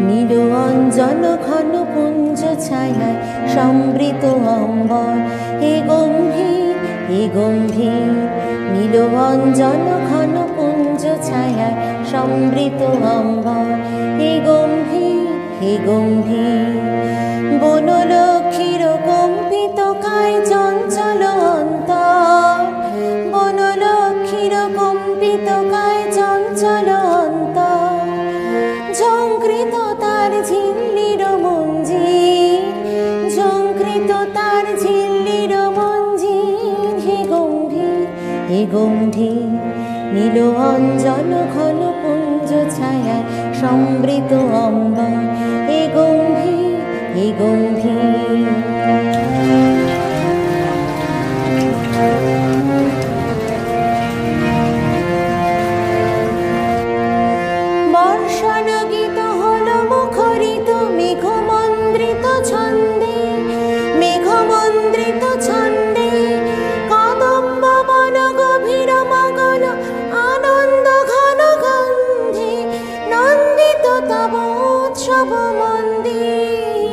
নীল অঞ্জন ঘন পুঞ্জ ছায়ায় সমৃত অম্বর, হে গম্ভীর হে গম্ভীর। নীল অঞ্জন ঘন পুঞ্জ ছায়ায় সমৃত অম্বর, হে গম্ভীর হে গম্ভীর। বনলক্ষ্মীর কম্পিত কায় চঞ্চল অন্তর, বনলক্ষ্মীর কম্পিত কায় চঞ্চল অন্তর। ঝঙ্কৃত তার ঝিল্লির মঞ্জির, ঝঙ্কৃত তার ঝিল্লির মঞ্জির, হে গম্ভীর হে গম্ভীর। নীল অঞ্জন ঘন পুঞ্জ ছায়ায় সমৃত অম্বর, হে গম্ভীর হে গম্ভীর। বর্ষণ গীত হল মুখরিত মেঘমন্দ্রিত ছন্দে, মেঘমন্দ্রিত ছন্দে। কদম্ব বন গভীর মগন আনন্দ ঘন গন্ধে, নন্দিত তব উৎসব মন্দির,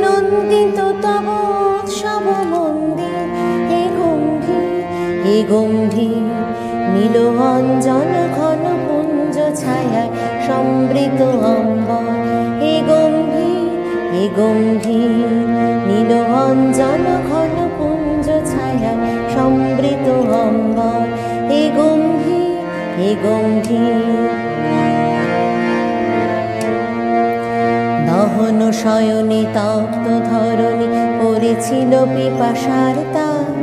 নন্দিত তব উৎসব মন্দির, হে গম্ভীর হে গম্ভীর। নীল অঞ্জন ঘন পুঞ্জ ছায়ায় সমৃত অম্বর, হে গম্ভীর হে গম্ভীর। নীল অঞ্জন ঘন পুঞ্জ ছায়ায় সমৃত অম্বর, হে গম্ভীর হে গম্ভীর। দহন শয়নে তপ্ত ধরণী পড়েছিল পিপাসার তাপ,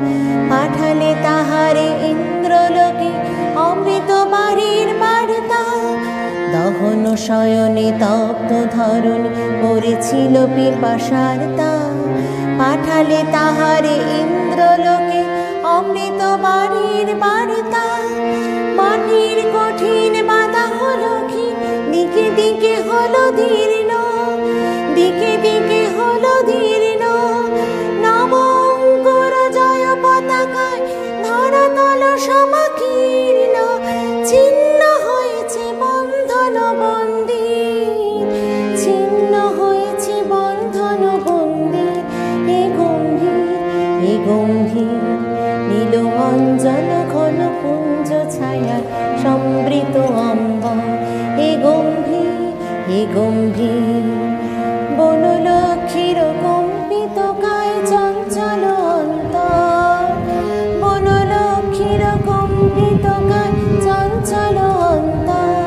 পাঠালে তাহারে ইন্দ্রলোকে অমৃত বাড়ির বার্তা। দহন শয়নে তপ্ত ধরণী পড়েছিল পিপাসার তাপ, পাঠালে তাহারে ইন্দ্রলোকে অমৃত বাড়ির বার্তা। মাটির কঠিন বাধা হলো কি, দিকে দিকে হলো দীর্ণ, দিকে দিকে হলো দীর্ণ। নব অঙ্কুর জয় পতাকায় ধরাতল সমাকীর্ণ, ছিন্ন হয়েছে বন্ধন বন্দির, ছিন্ন হয়েছে বন্ধন বন্দির, হে গম্ভীর হে গম্ভীর। নীল অঞ্জন ঘন পুঞ্জ ছায়ায় সমৃত অম্বর, হে গম্ভীর হে গম্ভীর। বনলক্ষ্মীর কম্পিত কায় চঞ্চল অন্তর, বনলক্ষ্মীর কম্পিত কায় চঞ্চল অন্তর।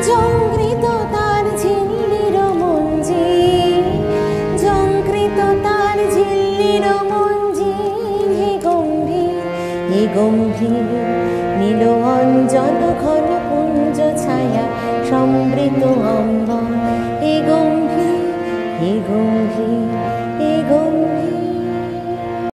ঝঙ্কৃত তার ঝিল্লির মঞ্জির, ঝঙ্কৃত তার ঝিল্লির মঞ্জির, হে গম্ভীর হে গম্ভীর। নীল অঞ্জন ঘন পুঞ্জ ছায়া সমৃত